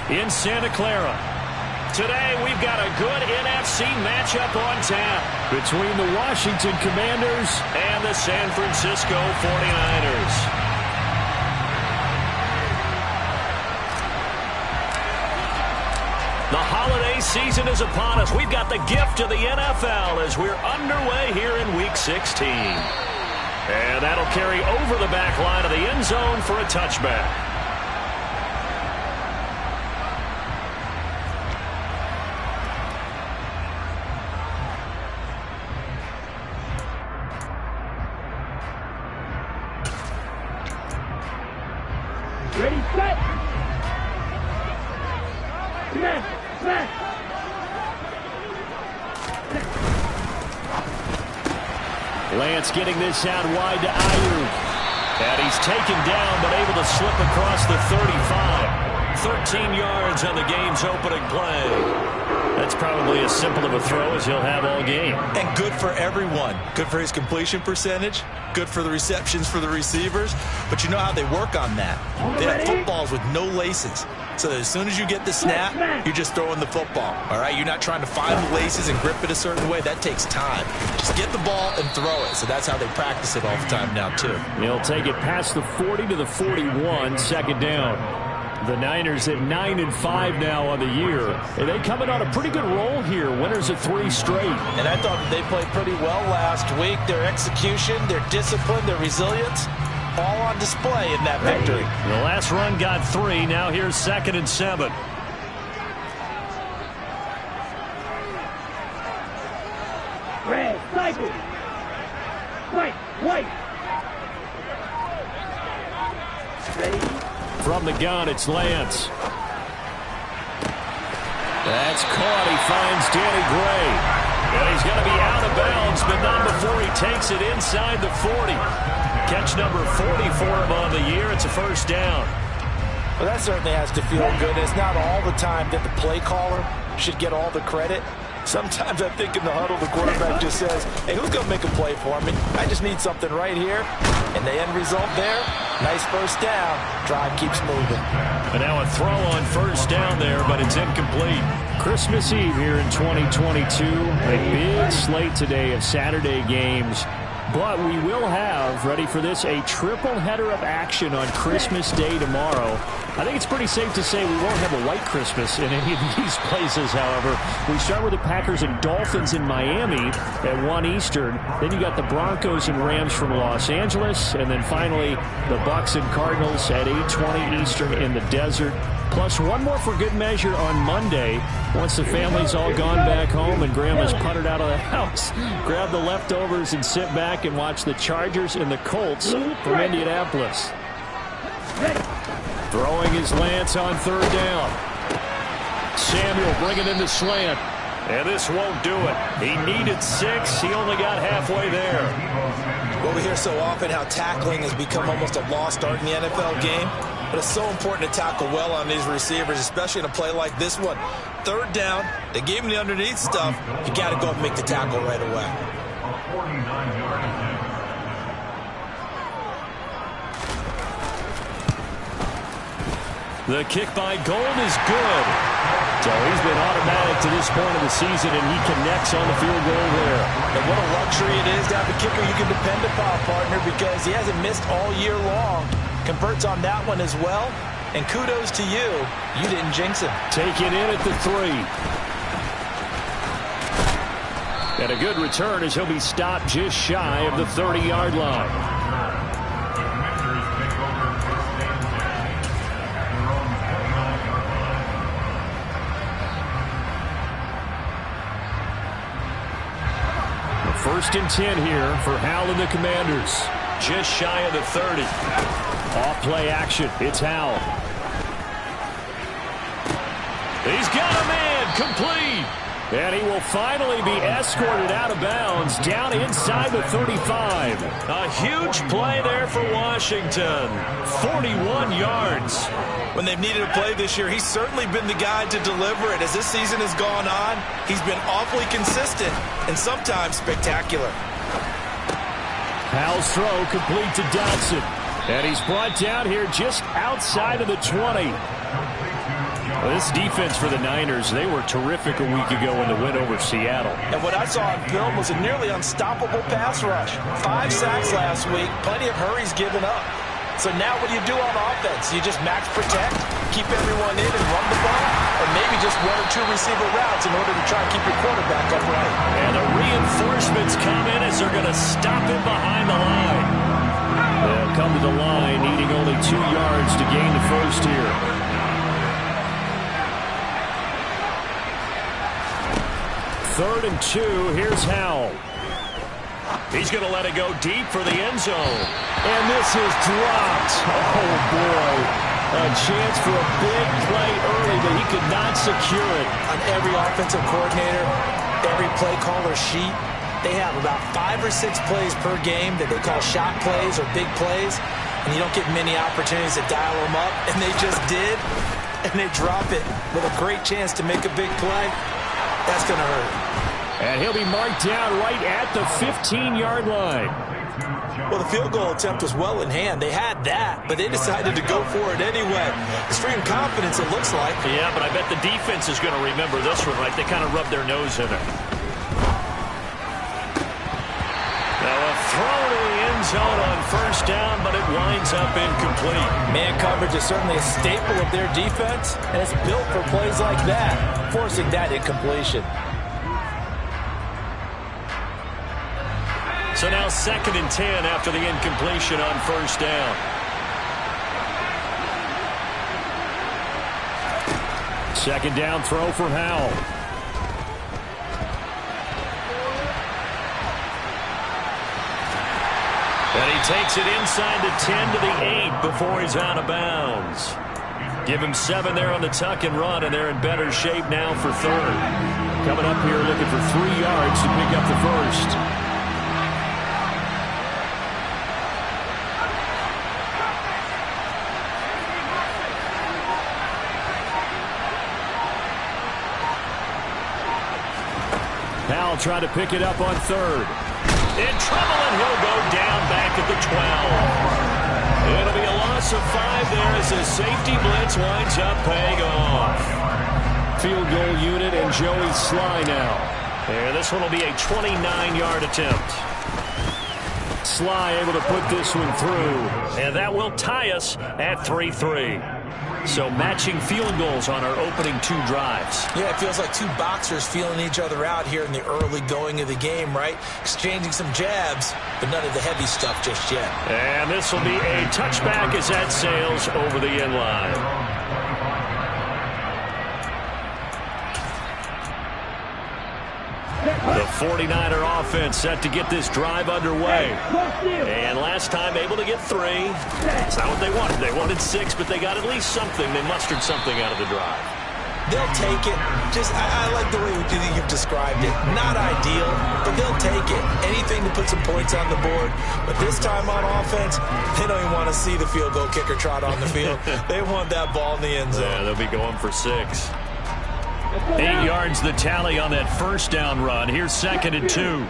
in Santa Clara. Today, we've got a good NFC matchup on tap between the Washington Commanders and the San Francisco 49ers. The holiday season is upon us. We've got the gift of the NFL as we're underway here in Week 16. And that'll carry over the back line of the end zone for a touchback. Ready, set. Smash, smash. Lance getting this out wide to Ayuk. And he's taken down but able to slip across the 35. 13 yards on the game's opening play. That's probably as simple of a throw as he'll have all game. And good for everyone. Good for his completion percentage. Good for the receptions for the receivers. But you know how they work on that. They have footballs with no laces. So that as soon as you get the snap, you're just throwing the football. All right? You're not trying to find the laces and grip it a certain way. That takes time. Just get the ball and throw it. So that's how they practice it all the time now, too. He'll take it past the 40 to the 41, second down. The Niners at 9-5 now on the year. And they coming on a pretty good roll here. Winners of 3 straight. And I thought they played pretty well last week. Their execution, their discipline, their resilience, all on display in that victory. The last run got 3. Now here's 2nd and 7. Red, cycle. White, white. Ready. From the gun, it's Lance. That's caught. He finds Danny Gray. And he's going to be out of bounds, but not before he takes it inside the 40. Catch number 40 for him on the year. It's a first down. Well, that certainly has to feel good. It's not all the time that the play caller should get all the credit. Sometimes I think in the huddle, the quarterback just says, hey, who's going to make a play for me? I just need something right here. And the end result there, nice first down. Drive keeps moving. And now a throw on first down there, but it's incomplete. Christmas Eve here in 2022. A big slate today of Saturday games. But we will have, ready for this, a triple header of action on Christmas Day tomorrow. I think it's pretty safe to say we won't have a white Christmas in any of these places, however. We start with the Packers and Dolphins in Miami at 1 Eastern. Then you got the Broncos and Rams from Los Angeles. And then finally, the Bucs and Cardinals at 8:20 Eastern in the desert. Plus one more for good measure on Monday. Once the family's all gone back home and Grandma's puttered out of the house, grab the leftovers and sit back and watch the Chargers and the Colts from Indianapolis. Throwing his Lance on 3rd down. Samuel bringing in the slant. And this won't do it. He needed 6. He only got halfway there. Well, we hear so often how tackling has become almost a lost art in the NFL game. But it's so important to tackle well on these receivers, especially in a play like this one. 3rd down, they gave him the underneath stuff. You got to go and make the tackle right away. The kick by Gold is good. So he's been automatic to this point of the season, and he connects on the field goal there. And what a luxury it is to have a kicker you can depend upon, partner, because he hasn't missed all year long. Converts on that one as well. And kudos to you. You didn't jinx him. Take it in at the 3. And a good return as he'll be stopped just shy of the 30-yard line. First and 10 here for Howell and the Commanders. Just shy of the 30. Off play action. It's Howell. He's got a man complete. And he will finally be escorted out of bounds down inside the 35. A huge play there for Washington. 41 yards. When they've needed a play this year, he's certainly been the guy to deliver it. As this season has gone on, he's been awfully consistent and sometimes spectacular. Howell's throw complete to Dotson. And he's brought down here just outside of the 20. Well, this defense for the Niners, they were terrific a week ago in the win over Seattle. And what I saw on film was a nearly unstoppable pass rush. 5 sacks last week, plenty of hurries given up. So now what do you do on offense? You just max protect, keep everyone in and run the ball, or maybe just 1 or 2 receiver routes in order to try and keep your quarterback upright. And the reinforcements come in as they're going to stop him behind the line. They'll come to the line, needing only 2 yards to gain the first here. 3rd and 2, here's Howell. He's going to let it go deep for the end zone. And this is dropped. Oh, boy. A chance for a big play early, but he could not secure it. On every offensive coordinator, every play caller sheet, they have about 5 or 6 plays per game that they call shot plays or big plays, and you don't get many opportunities to dial them up, and they just did, and they drop it with a great chance to make a big play. That's going to hurt. And he'll be marked down right at the 15-yard line. Well, the field goal attempt was well in hand. They had that, but they decided to go for it anyway. Extreme confidence, it looks like. Yeah, but I bet the defense is going to remember this one, right? They kind of rubbed their nose in it. Now a throw to the end zone on 1st down, but it winds up incomplete. Man coverage is certainly a staple of their defense, and it's built for plays like that, forcing that incompletion. So now 2nd and 10 after the incompletion on 1st down. Second down throw from Howell. And he takes it inside the 10 to the 8 before he's out of bounds. Give him 7 there on the tuck and run, and they're in better shape now for 3rd. Coming up here looking for 3 yards to pick up the first. Howell trying to pick it up on 3rd. In trouble, and he'll go down back at the 12. It'll be a loss of 5 there as the safety blitz winds up paying off. Field goal unit and Joey Sly now. And this one will be a 29-yard attempt. Sly able to put this one through. And that will tie us at 3-3. So matching field goals on our opening 2 drives. Yeah, it feels like 2 boxers feeling each other out here in the early going of the game, right? Exchanging some jabs, but none of the heavy stuff just yet. And this will be a touchback as that sails over the end line. The 49er offense set to get this drive underway. And last time able to get 3. That's not what they wanted. They wanted 6, but they got at least something. They mustered something out of the drive. They'll take it. I like the way you've described it. Not ideal, but they'll take it. Anything to put some points on the board. But this time on offense, they don't even want to see the field goal kicker trot on the field. They want that ball in the end zone. Yeah, they'll be going for 6. 8 yards the tally on that 1st down run. Here's 2nd and 2.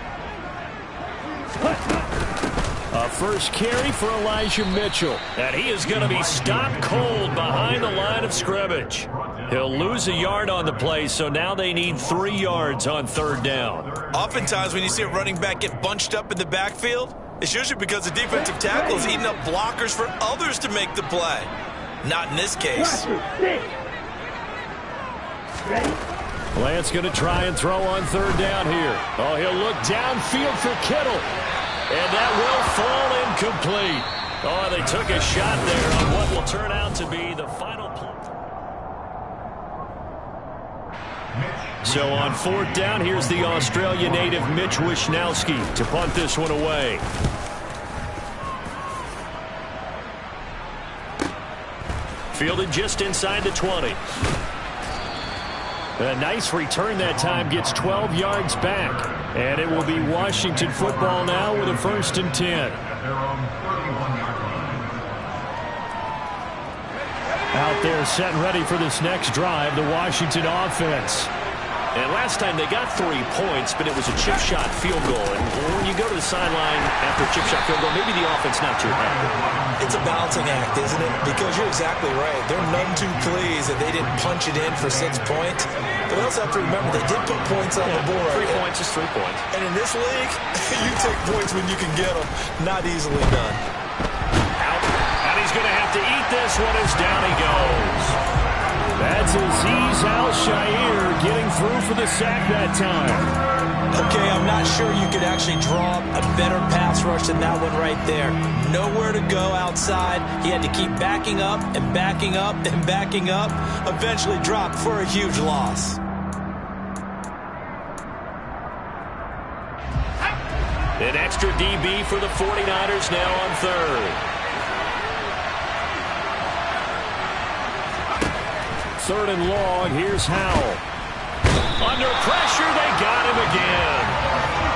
A first carry for Elijah Mitchell. And he is going to be stopped cold behind the line of scrimmage. He'll lose a yard on the play, so now they need 3 yards on 3rd down. Oftentimes when you see a running back get bunched up in the backfield, it's usually because the defensive tackle is eating up blockers for others to make the play. Not in this case. Lance going to try and throw on 3rd down here. Oh, he'll look downfield for Kittle. And that will fall incomplete. Oh, they took a shot there on what will turn out to be the final play. So on 4th down, here's the Australia native Mitch Wishnowski to punt this one away. Fielded just inside the 20. A nice return that time, gets 12 yards back. And it will be Washington football now with a 1st and 10. Out there set and ready for this next drive, the Washington offense. And last time they got 3 points, but it was a chip shot field goal. And when you go to the sideline after a chip shot field goal, maybe the offense not too happy. It's a balancing act, isn't it? Because you're exactly right. They're none too pleased that they didn't punch it in for 6 points. But I also have to remember they did put points on the board. 3 points is 3 points. And in this league, you take points when you can get them. Not easily done. Out. And he's going to have to eat this one as down he goes. That's Azeez Al-Shaair getting through for the sack that time. Okay, I'm not sure you could actually draw a better pass rush than that one right there. Nowhere to go outside. He had to keep backing up and backing up and backing up. Eventually dropped for a huge loss. An extra DB for the 49ers now on third. Third and long, here's Howell. Under pressure, they got him again.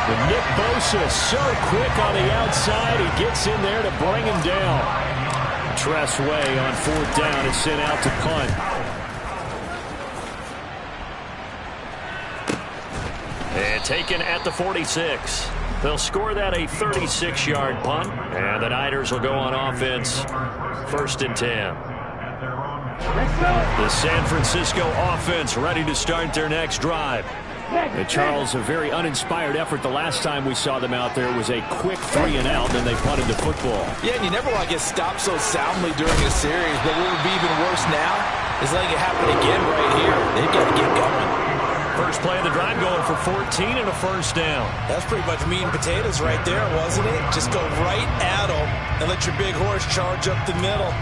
And Nick Bosa so quick on the outside, he gets in there to bring him down. Tress Way on 4th down is sent out to punt. And taken at the 46. They'll score that a 36-yard punt, and the Niners will go on offense 1st and 10. The San Francisco offense ready to start their next drive. And Charles, a very uninspired effort the last time we saw them out there was a quick 3 and out, then they punted the football. Yeah, and you never want to get stopped so soundly during a series, but what would be even worse now is letting it happen again right here. They've got to get going. First play of the drive going for 14 and a 1st down. That's pretty much meat and potatoes right there, wasn't it? Just go right at them and let your big horse charge up the middle.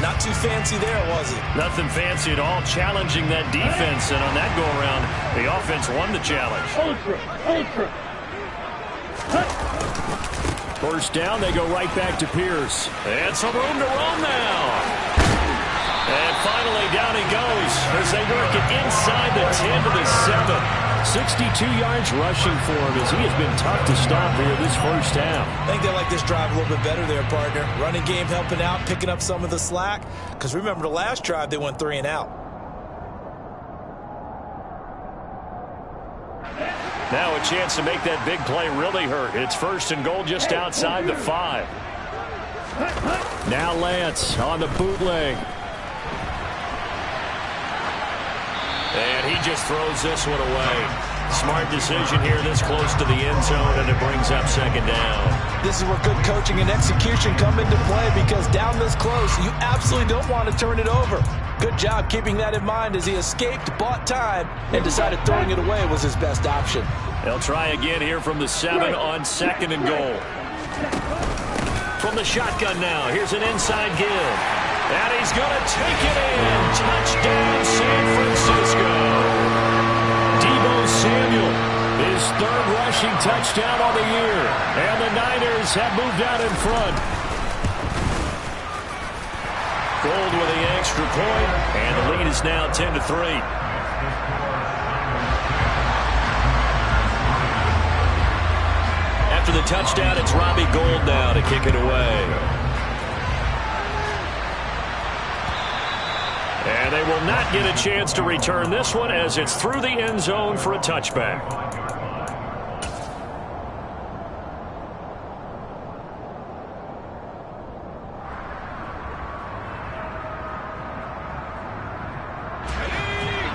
Not too fancy there, was it? Nothing fancy at all, challenging that defense, and on that go-around, the offense won the challenge. Ultra. 1st down, they go right back to Pierce. And some room to roam now. And finally, down he goes as they work it inside the 10 to the 7. 62 yards rushing for him as he has been tough to stop here this 1st half. I think they like this drive a little bit better there, partner. Running game helping out, picking up some of the slack. Because remember the last drive, they went 3 and out. Now a chance to make that big play really hurt. It's 1st and goal just outside the 5. Now Lance on the bootleg. And he just throws this one away. Smart decision here this close to the end zone, and it brings up 2nd down. This is where good coaching and execution come into play, because down this close, you absolutely don't want to turn it over. Good job keeping that in mind as he escaped, bought time, and decided throwing it away was his best option. They'll try again here from the 7 on 2nd and goal. From the shotgun now, here's an inside give. And he's going to take it in. Touchdown, San Francisco. Deebo Samuel, his 3rd rushing touchdown on the year. And the Niners have moved out in front. Gold with the extra point, and the lead is now 10-3. After the touchdown, it's Robbie Gould now to kick it away. And they will not get a chance to return this one as it's through the end zone for a touchback.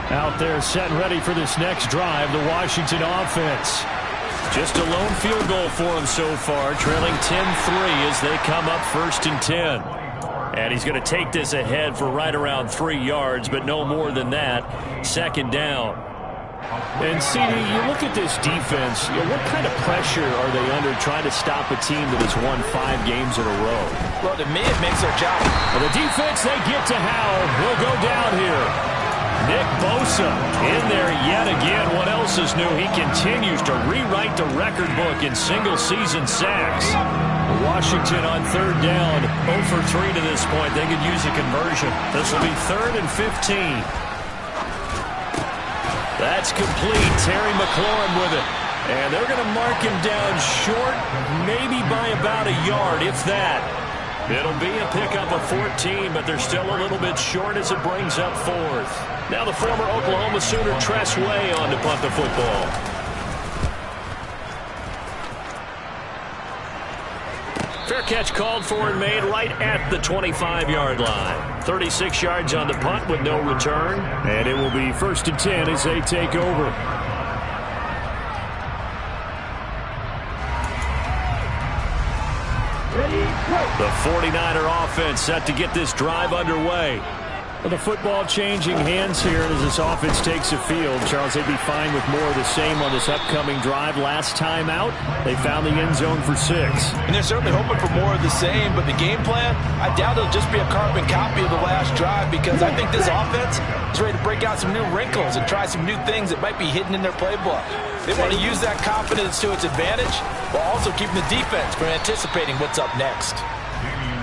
Out there set and ready for this next drive, the Washington offense. Just a lone field goal for them so far, trailing 10-3 as they come up 1st and 10. And he's going to take this ahead for right around 3 yards, but no more than that. 2nd down. And, CD, you look at this defense, what kind of pressure are they under trying to stop a team that has won 5 games in a row? Well, to me, it makes their job. Well, the defense, they get to Howell. He'll go down here. Nick Bosa in there yet again. What else is new? He continues to rewrite the record book in single-season sacks. Washington on 3rd down, 0 for 3 to this point. They could use a conversion. This will be 3rd and 15. That's complete. Terry McLaurin with it. And they're going to mark him down short, maybe by about a yard, if that. It'll be a pickup of 14, but they're still a little bit short as it brings up 4th. Now the former Oklahoma Sooner Tress Way on to punt the football. Fair catch called for and made right at the 25-yard line. 36 yards on the punt with no return. And it will be 1st and 10 as they take over. The 49er offense set to get this drive underway. Well, the football changing hands here as this offense takes the field. Charles, they'd be fine with more of the same on this upcoming drive. Last time out, they found the end zone for 6. And they're certainly hoping for more of the same, but the game plan, I doubt it'll just be a carbon copy of the last drive, because I think this offense is ready to break out some new wrinkles and try some new things that might be hidden in their playbook. They want to use that confidence to its advantage while also keeping the defense from anticipating what's up next.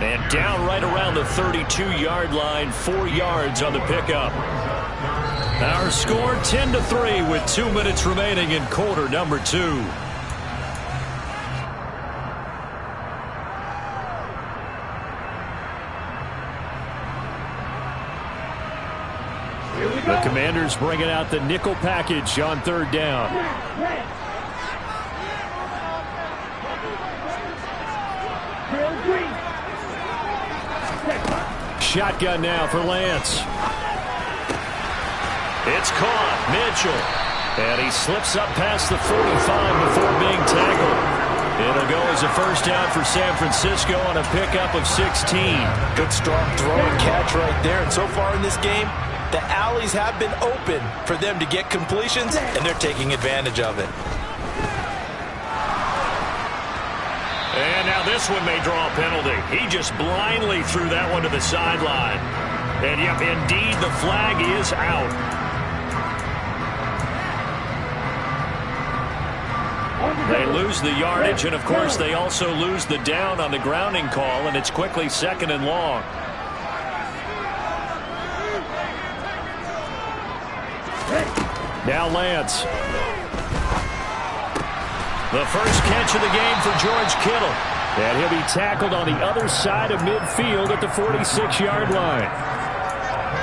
And down right around the 32-yard line, 4 yards on the pickup. Our score 10-3 with 2 minutes remaining in quarter number 2. The Commanders bringing out the nickel package on 3rd down. Shotgun now for Lance. It's caught. Mitchell. And he slips up past the 45 before being tackled. It'll go as a 1st down for San Francisco on a pickup of 16. Good strong throw and catch right there. And so far in this game, the alleys have been open for them to get completions, and they're taking advantage of it. And now this one may draw a penalty. He just blindly threw that one to the sideline. And yep, indeed, the flag is out. They lose the yardage, and of course they also lose the down on the grounding call, and it's quickly 2nd and long. Now Lance. The first catch of the game for George Kittle. And he'll be tackled on the other side of midfield at the 46-yard line.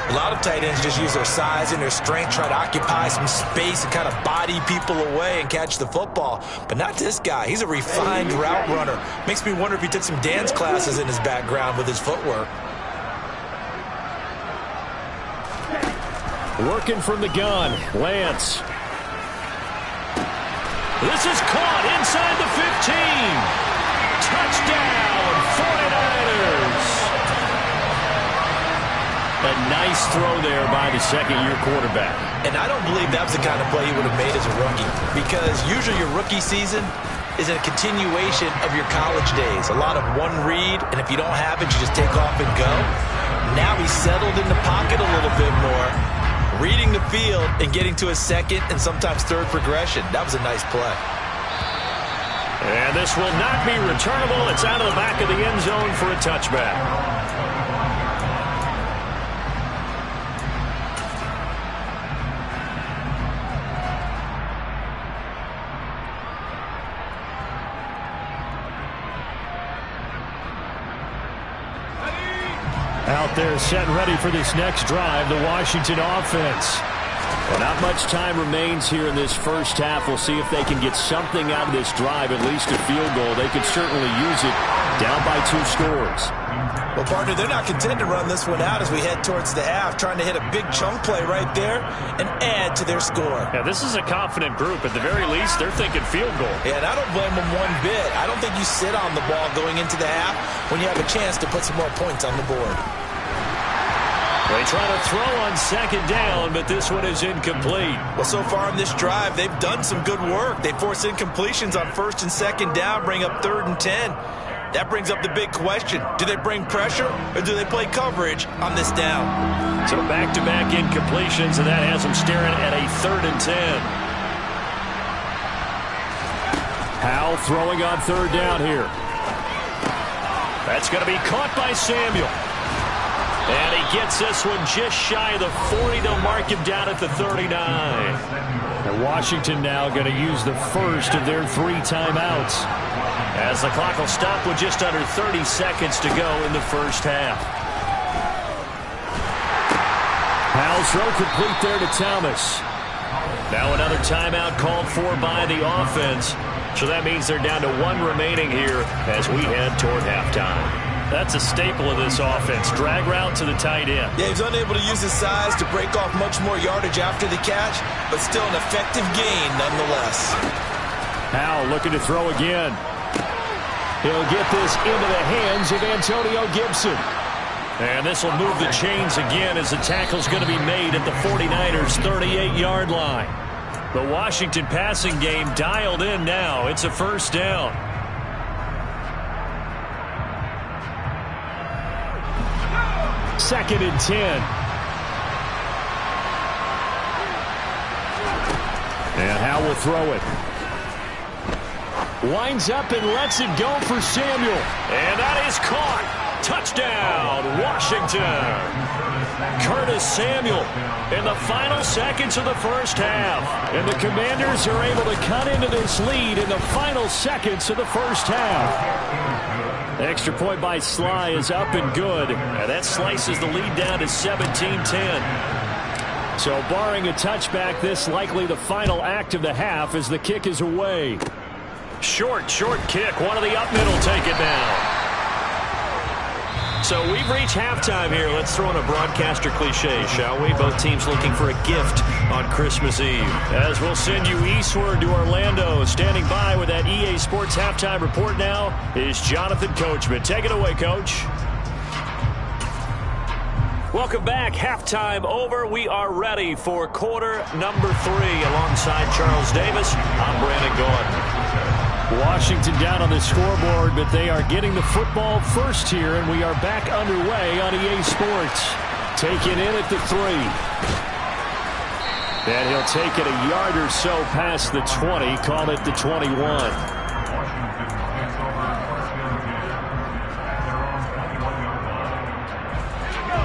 A lot of tight ends just use their size and their strength, try to occupy some space and kind of body people away and catch the football. But not this guy. He's a refined route runner. Makes me wonder if he took some dance classes in his background with his footwork. Working from the gun, Lance. This is caught inside the 15. Touchdown, 49ers. A nice throw there by the 2nd-year quarterback. And I don't believe that was the kind of play he would have made as a rookie, because usually your rookie season is a continuation of your college days. A lot of one read, and if you don't have it, you just take off and go. Now he's settled in the pocket a little bit more, reading the field and getting to a 2nd and sometimes 3rd progression. That was a nice play. And this will not be returnable. It's out of the back of the end zone for a touchback. Out there set and ready for this next drive, the Washington offense. Well, not much time remains here in this first half. We'll see if they can get something out of this drive, at least a field goal. They could certainly use it down by 2 scores. Well, partner, they're not content to run this one out as we head towards the half, trying to hit a big chunk play right there and add to their score. Yeah, this is a confident group. At the very least, they're thinking field goal. Yeah, and I don't blame them one bit. I don't think you sit on the ball going into the half when you have a chance to put some more points on the board. They try to throw on 2nd down, but this one is incomplete. Well, so far in this drive, they've done some good work. They force incompletions on 1st and 2nd down, bring up 3rd and 10. That brings up the big question. Do they bring pressure, or do they play coverage on this down? So back-to-back incompletions, and that has them staring at a 3rd and 10. Howell throwing on 3rd down here. That's going to be caught by Samuel. And he gets this one just shy of the 40. They'll mark him down at the 39. And Washington now going to use the first of their 3 timeouts. As the clock will stop with just under 30 seconds to go in the first half. Powell's throw complete there to Thomas. Now another timeout called for by the offense. So that means they're down to 1 remaining here as we head toward halftime. That's a staple of this offense. Drag route to the tight end. Yeah, he's unable to use his size to break off much more yardage after the catch, but still an effective gain nonetheless. Powell looking to throw again. He'll get this into the hands of Antonio Gibson. And this will move the chains again as the tackle's going to be made at the 49ers' 38-yard line. The Washington passing game dialed in now. It's a first down. Second and 10. And Howe will throw it. Winds up and lets it go for Samuel. And that is caught. Touchdown, Washington. Curtis Samuel in the final seconds of the first half. And the Commanders are able to cut into this lead in the final seconds of the first half. The extra point by Sly is up and good. And that slices the lead down to 17-10. So barring a touchback, this likely the final act of the half as the kick is away. Short kick. One of the up middle take it down. So we've reached halftime here. Let's throw in a broadcaster cliche, shall we? Both teams looking for a gift on Christmas Eve. As we'll send you eastward to Orlando. Standing by with that EA Sports halftime report now is Jonathan Coachman. Take it away, Coach. Welcome back. Halftime over. We are ready for quarter number 3. Alongside Charles Davis, I'm Brandon Gordon. Washington down on the scoreboard, but they are getting the football first here, and we are back underway on EA Sports. Taken in at the 3. And he'll take it a yard or so past the 20, call it the 21.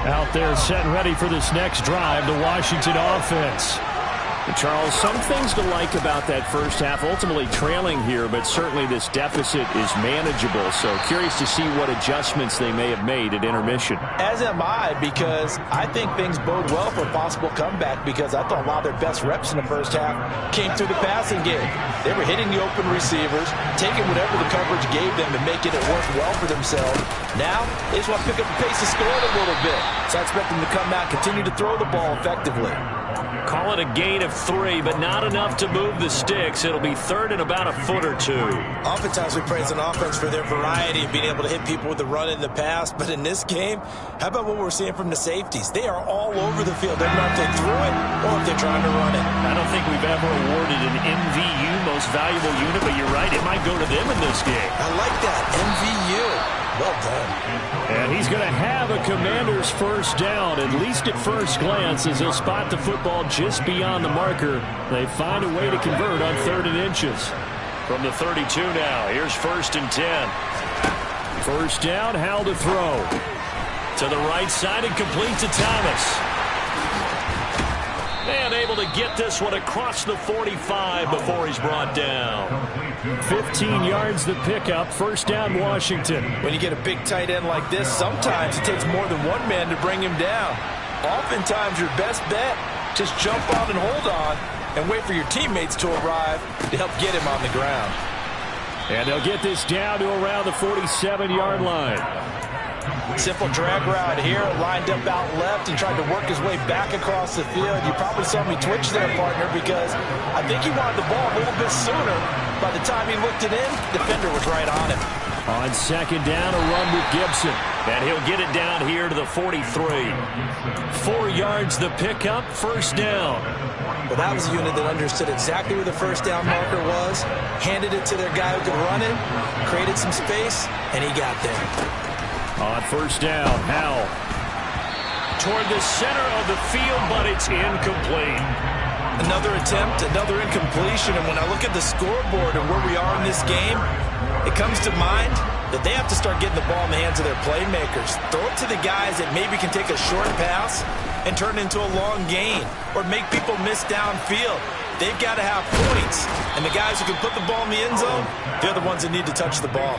Out there set and ready for this next drive, the Washington offense. And Charles, some things to like about that first half, ultimately trailing here, but certainly this deficit is manageable. So curious to see what adjustments they may have made at intermission. As am I, because I think things bode well for a possible comeback, because I thought a lot of their best reps in the first half came through the passing game. They were hitting the open receivers, taking whatever the coverage gave them and making it work well for themselves. Now, they just want to pick up the pace of scoring a little bit. So I expect them to come out and continue to throw the ball effectively. Call it a gain of 3, but not enough to move the sticks. It'll be third and about a foot or 2. Oftentimes we praise an offense for their variety of being able to hit people with the run in the pass, but in this game, how about what we're seeing from the safeties? They are all over the field. They don't know if they threw it or if they're trying to run it. I don't think we've ever awarded an MVU, most valuable unit, but you're right, it might go to them in this game. I like that, MVU. Well done. And he's going to have a Commander's first down, at least at first glance, as he'll spot the football just beyond the marker. They find a way to convert on 3rd and inches. From the 32 now, here's 1st and 10. First down, Howell to throw. To the right side and complete to Thomas. And able to get this one across the 45 before he's brought down. 15 yards the pickup. First down, Washington. When you get a big tight end like this, sometimes it takes more than one man to bring him down. Oftentimes, your best bet, just jump on and hold on and wait for your teammates to arrive to help get him on the ground. And they'll get this down to around the 47-yard line. Simple drag route here, lined up out left and tried to work his way back across the field. You probably saw me twitch there, partner, because I think he wanted the ball a little bit sooner. By the time he looked it in, the defender was right on him. On second down, a run with Gibson. And he'll get it down here to the 43. 4 yards the pickup, first down. Well, that was a unit that understood exactly where the first down marker was, handed it to their guy who could run it, created some space, and he got there. On first down, Howell. Toward the center of the field, but it's incomplete. Another attempt, another incompletion, and when I look at the scoreboard and where we are in this game, It comes to mind that they have to start getting the ball in the hands of their playmakers. Throw it to the guys that maybe can take a short pass and turn it into a long gain or make people miss downfield. They've got to have points. And the guys who can put the ball in the end zone, they're the ones that need to touch the ball.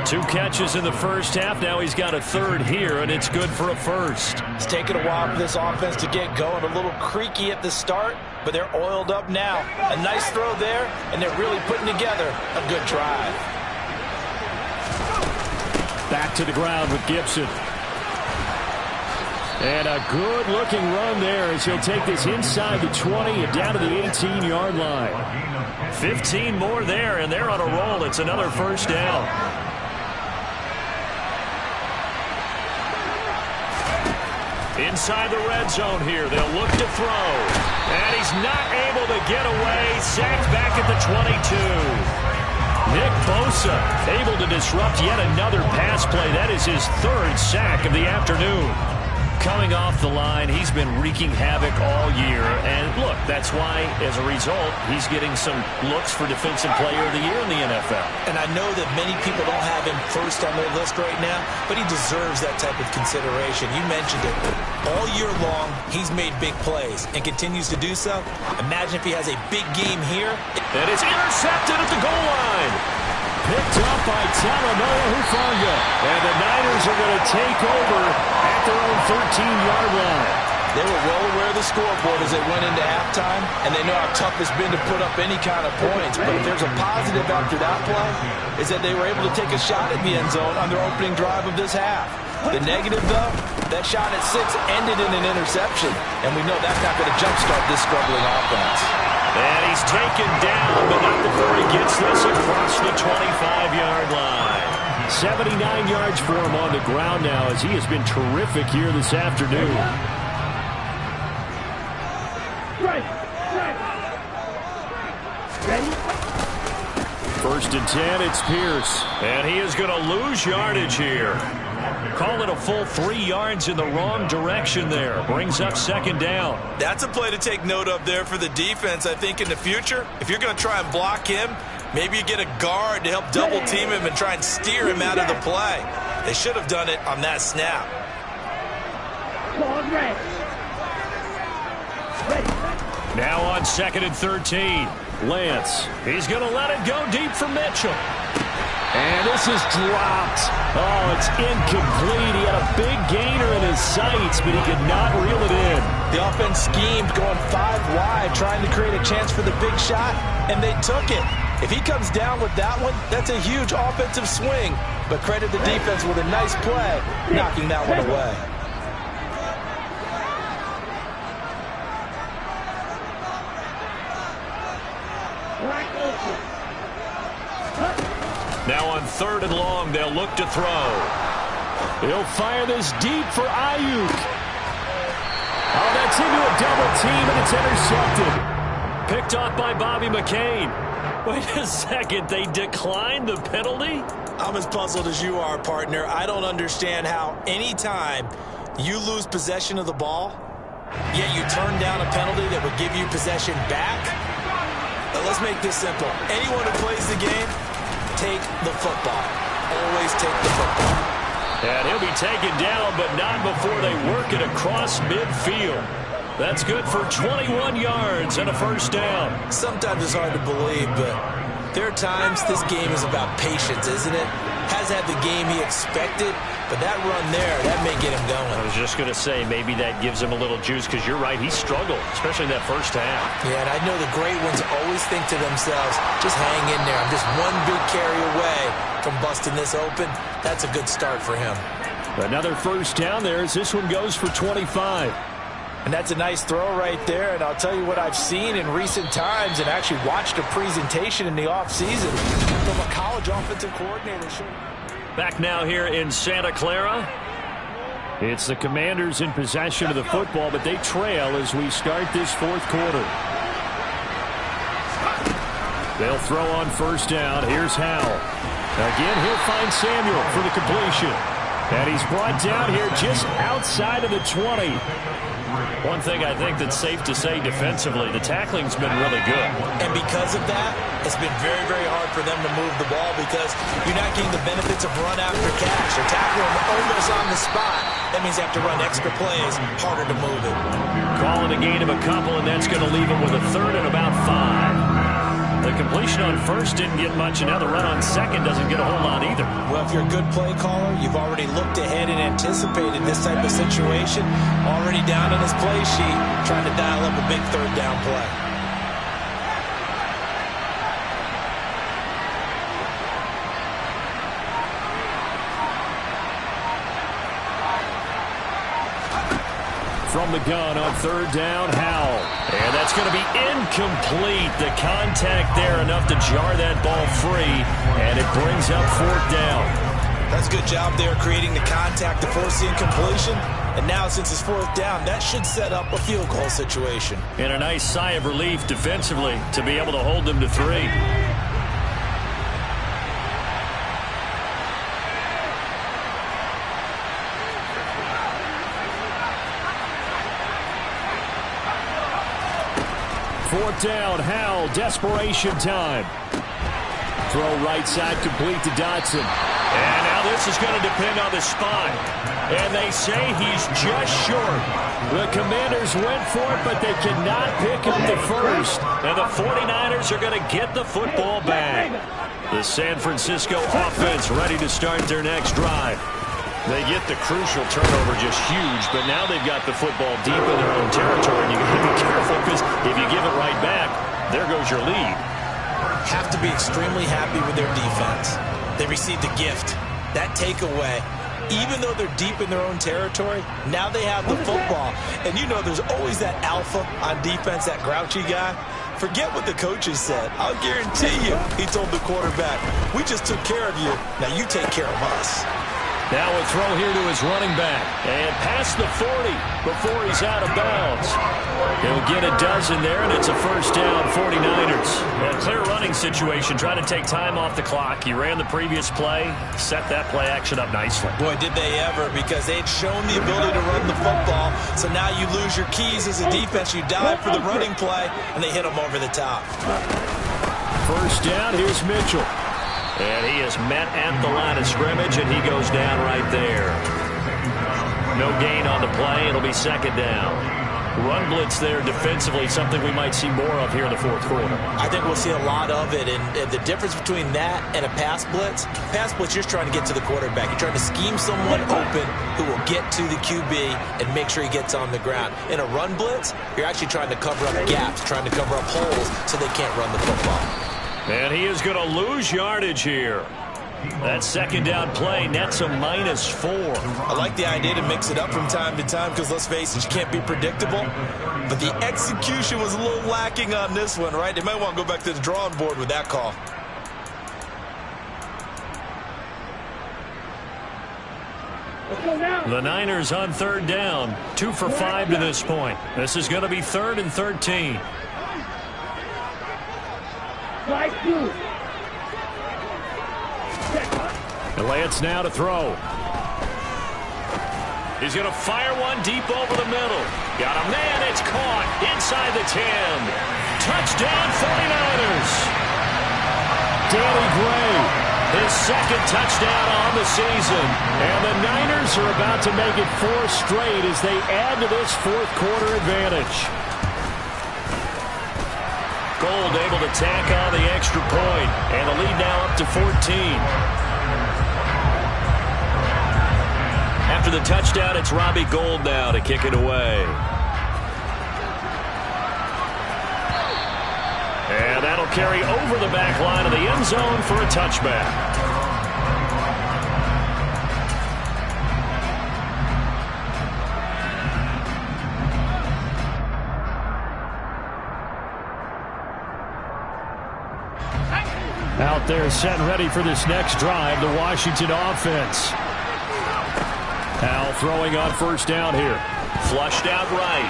2 catches in the first half. Now he's got a third here, and it's good for a first. It's taken a while for this offense to get going. A little creaky at the start, but they're oiled up now. A nice throw there, and they're really putting together a good drive. Back to the ground with Gibson. And a good-looking run there as he'll take this inside the 20 and down to the 18-yard line. 15 more there, and they're on a roll. It's another first down. Inside the red zone here. They'll look to throw. And he's not able to get away. Sacked back at the 22. Nick Bosa able to disrupt yet another pass play. That is his 3rd sack of the afternoon. Coming off the line, he's been wreaking havoc all year. And look, that's why, as a result, he's getting some looks for Defensive Player of the Year in the NFL. And I know that many people don't have him first on their list right now, but he deserves that type of consideration. You mentioned it. All year long, he's made big plays and continues to do so. Imagine if he has a big game here. And it's intercepted at the goal line. Picked up by Talanoa Hufanga. And the Niners are going to take over at their own 13-yard line. They were well aware of the scoreboard as they went into halftime, and they know how tough it's been to put up any kind of points. But if there's a positive after that play, is that they were able to take a shot at the end zone on their opening drive of this half. The negative, though, that shot at 6 ended in an interception, and we know that's not going to jumpstart this struggling offense. And he's taken down, but not before he gets this across the 25-yard line. 79 yards for him on the ground now as he has been terrific here this afternoon. Ready? 1st and 10, it's Pierce. And he is going to lose yardage here. Call it a full 3 yards in the wrong direction there. Brings up 2nd down. That's a play to take note of there for the defense, I think, in the future. If you're going to try and block him, maybe you get a guard to help double team him and try and steer him out of the play. They should have done it on that snap. Ball red. Ready. Now on 2nd and 13. Lance. He's going to let it go deep for Mitchell. And this is dropped. Oh, it's incomplete. He had a big gainer in his sights, but he could not reel it in. The offense schemed going 5 wide, trying to create a chance for the big shot, and they took it. If he comes down with that one, that's a huge offensive swing. But credit the defense with a nice play, knocking that one away. Now on 3rd and long, they'll look to throw. He'll fire this deep for Ayuk. Oh, that's into a double team, and it's intercepted. Picked off by Bobby McCain. Wait a second, they declined the penalty? I'm as puzzled as you are, partner. I don't understand how any time you lose possession of the ball, yet you turn down a penalty that would give you possession back. Now, let's make this simple. Anyone who plays the game, take the football. Always take the football. And he'll be taken down, but not before they work it across midfield. That's good for 21 yards and a 1st down. Sometimes it's hard to believe, but there are times this game is about patience, isn't it? Has had the game he expected, but that run there, that may get him going. I was just going to say, maybe that gives him a little juice, because you're right, he struggled, especially in that 1st half. Yeah, and I know the great ones always think to themselves, just hang in there. I'm just one big carry away from busting this open. That's a good start for him. Another 1st down there as this one goes for 25. And that's a nice throw right there. And I'll tell you what I've seen in recent times and actually watched a presentation in the offseason from a college offensive coordinator. Back now here in Santa Clara. It's the Commanders in possession of the football, but they trail as we start this 4th quarter. They'll throw on 1st down. Here's Howell. Again, he'll find Samuel for the completion. And he's brought down here just outside of the 20. One thing I think that's safe to say defensively, the tackling's been really good. And because of that, it's been very, very hard for them to move the ball because you're not getting the benefits of run after catch. They're tackling almost on the spot. That means they have to run extra plays, harder to move it. Calling a gain of a couple, and that's going to leave them with a third and about 5. The completion on first didn't get much, and now the run on second doesn't get a whole lot either. Well, if you're a good play caller, you've already looked ahead and anticipated this type of situation. Already down in his play sheet, trying to dial up a big third down play. From the gun on third down, Howell. And that's going to be incomplete. The contact there enough to jar that ball free, and it brings up fourth down. That's a good job there creating the contact to force the incompletion. And now since it's fourth down, that should set up a field goal situation. And a nice sigh of relief defensively to be able to hold them to 3. Fourth down, Howell, desperation time. Throw right side complete to Dotson. And now this is going to depend on the spot. And they say he's just short. The Commanders went for it, but they cannot pick up the first. And the 49ers are going to get the football back. The San Francisco offense ready to start their next drive. They get the crucial turnover just huge, but now they've got the football deep in their own territory, and you've got to be careful because if you give it right back, there goes your lead. Have to be extremely happy with their defense. They received a gift. That takeaway, even though they're deep in their own territory, now they have the football. And you know there's always that alpha on defense, that grouchy guy. Forget what the coaches said. I'll guarantee you, he told the quarterback, we just took care of you. Now you take care of us. Now a throw here to his running back. And past the 40 before he's out of bounds. He'll get a dozen there, and it's a first down, 49ers. A clear running situation, trying to take time off the clock. He ran the previous play, set that play action up nicely. Boy, did they ever, because they had shown the ability to run the football. So now you lose your keys as a defense. You dive for the running play, and they hit him over the top. First down, here's Mitchell. And he is met at the line of scrimmage, and he goes down right there. No gain on the play. It'll be second down. Run blitz there defensively, something we might see more of here in the fourth quarter. I think we'll see a lot of it, and the difference between that and a pass blitz, you're trying to get to the quarterback. You're trying to scheme someone open who will get to the QB and make sure he gets on the ground. In a run blitz, you're actually trying to cover up gaps, trying to cover up holes so they can't run the football. And he is going to lose yardage here. That second down play nets a -4. I like the idea to mix it up from time to time because, let's face it, you can't be predictable. But the execution was a little lacking on this one, right? They might want to go back to the drawing board with that call. The Niners on third down. 2 for 5 to this point. This is going to be 3rd and 13. Lance now to throw. He's going to fire one deep over the middle. Got a man. It's caught inside the 10. Touchdown 49ers. Danny Gray, his second touchdown on the season. And the Niners are about to make it 4 straight as they add to this fourth quarter advantage. Gold able to tack on the extra point, and the lead now up to 14. After the touchdown, it's Robbie Gould now to kick it away. And that'll carry over the back line of the end zone for a touchback. Out there set and ready for this next drive, the Washington offense. Howell throwing on first down here. Flushed out right.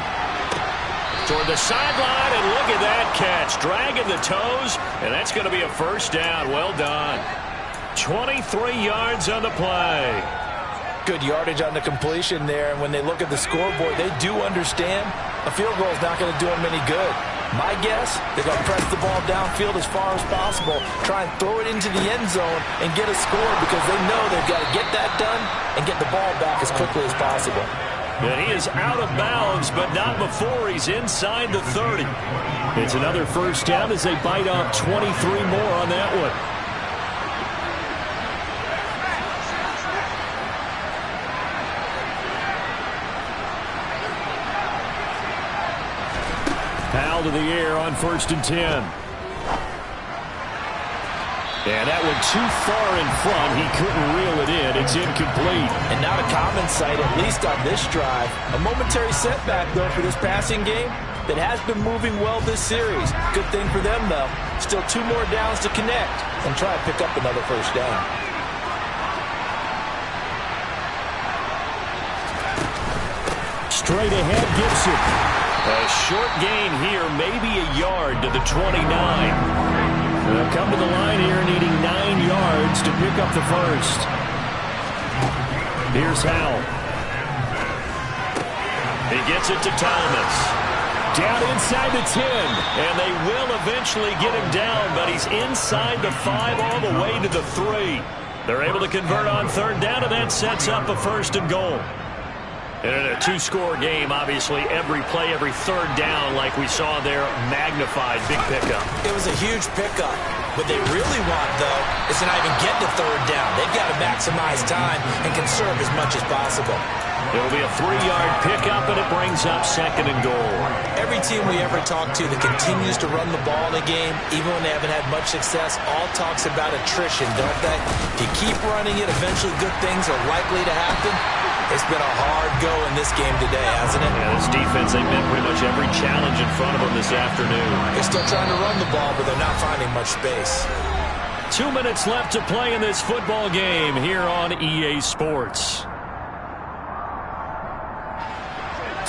Toward the sideline, and look at that catch. Dragging the toes, and that's going to be a first down. Well done. 23 yards on the play. Good yardage on the completion there, and when they look at the scoreboard, they do understand a field goal is not going to do them any good. My guess, they're going to press the ball downfield as far as possible, try and throw it into the end zone and get a score because they know they've got to get that done and get the ball back as quickly as possible. And he is out of bounds, but not before he's inside the 30. It's another first down as they bite off 23 more on that one. Powell to the air on 1st and 10. And that one too far in front. He couldn't reel it in. It's incomplete. And not a common sight, at least on this drive. A momentary setback, though, for this passing game that has been moving well this series. Good thing for them, though. Still 2 more downs to connect and try to pick up another first down. Straight ahead, Gibson. A short gain here, maybe a yard to the 29. They'll come to the line here needing 9 yards to pick up the first. Here's Howell. He gets it to Thomas. Down inside the 10. And they will eventually get him down, but he's inside the 5 all the way to the 3. They're able to convert on 3rd down, and that sets up a 1st and goal. And in a 2-score game, obviously, every play, every 3rd down, like we saw there, magnified. Big pickup. It was a huge pickup. What they really want, though, is to not even get to 3rd down. They've got to maximize time and conserve as much as possible. It'll be a 3-yard pickup, and it brings up 2nd and goal. Every team we ever talk to that continues to run the ball in a game, even when they haven't had much success, all talks about attrition, don't they? If you keep running it, eventually good things are likely to happen. It's been a hard go in this game today, hasn't it? Yeah, this defense, they met pretty much every challenge in front of them this afternoon. They're still trying to run the ball, but they're not finding much space. 2 minutes left to play in this football game here on EA Sports.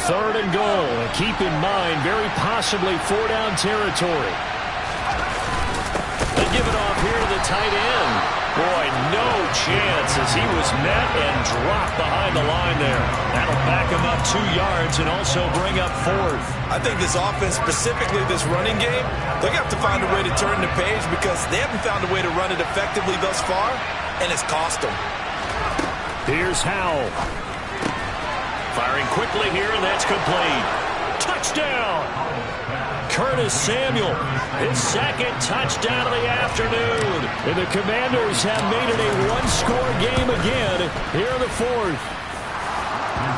3rd and goal. And keep in mind, very possibly 4-down territory. They give it off here to the tight end. Boy, no chance as he was met and dropped behind the line there. That'll back him up 2 yards and also bring up 4th. I think this offense, specifically this running game, they're going to have to find a way to turn the page because they haven't found a way to run it effectively thus far, and it's cost them. Here's Howell. Firing quickly here, and that's complete. Touchdown! Curtis Samuel, his 2nd touchdown of the afternoon. And the Commanders have made it a 1-score game again here in the 4th.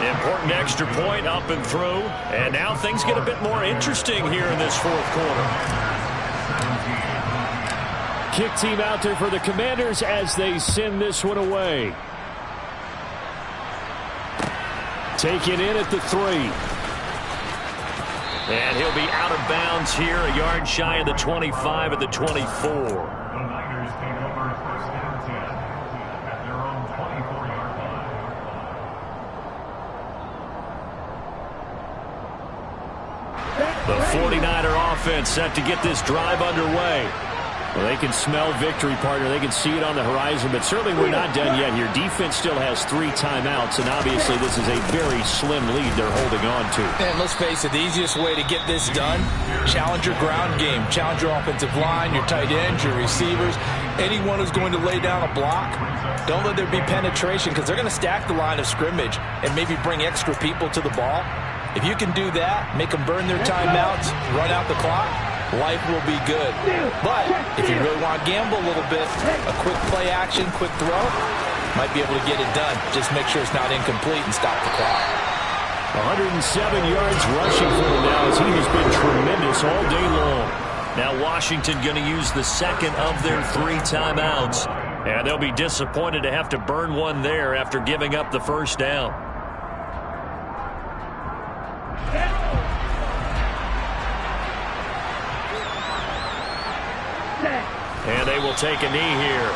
Important extra point up and through. And now things get a bit more interesting here in this 4th quarter. Kick team out there for the Commanders as they send this one away. Taken in at the 3. And he'll be out of bounds here, a yard shy of the 25 at the 24. The Niners take over 1st and 10 at their own 24-yard line. The 49er offense set to get this drive underway. Well, they can smell victory, partner. They can see it on the horizon, but certainly we're not done yet here. Defense still has 3 timeouts, and obviously this is a very slim lead they're holding on to. And let's face it, the easiest way to get this done, challenge your ground game. Challenge your offensive line, your tight ends, your receivers. Anyone who's going to lay down a block, don't let there be penetration because they're going to stack the line of scrimmage and maybe bring extra people to the ball. If you can do that, make them burn their timeouts, run out the clock, life will be good. But if you really want to gamble a little bit, a quick play action, quick throw, might be able to get it done. Just make sure it's not incomplete and stop the clock. 107 yards rushing for him now as he has been tremendous all day long. Now Washington going to use the 2nd of their 3 timeouts. And they'll be disappointed to have to burn one there after giving up the 1st down. And they will take a knee here.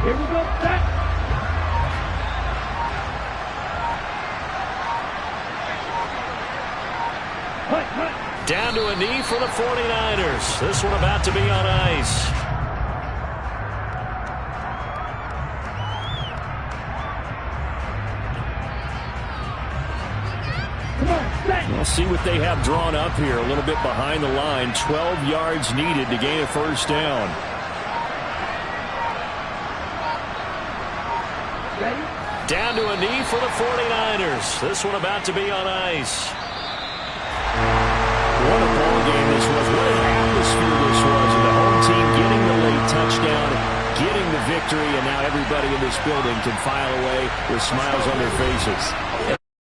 Here we go, set. Down to a knee for the 49ers. This one about to be on ice. We'll see what they have drawn up here. A little bit behind the line. 12 yards needed to gain a first down. Ready? Down to a knee for the 49ers. This one about to be on ice. What a ball game this was. What an atmosphere this was. And the home team getting the late touchdown, getting the victory, and now everybody in this building can file away with smiles on their faces.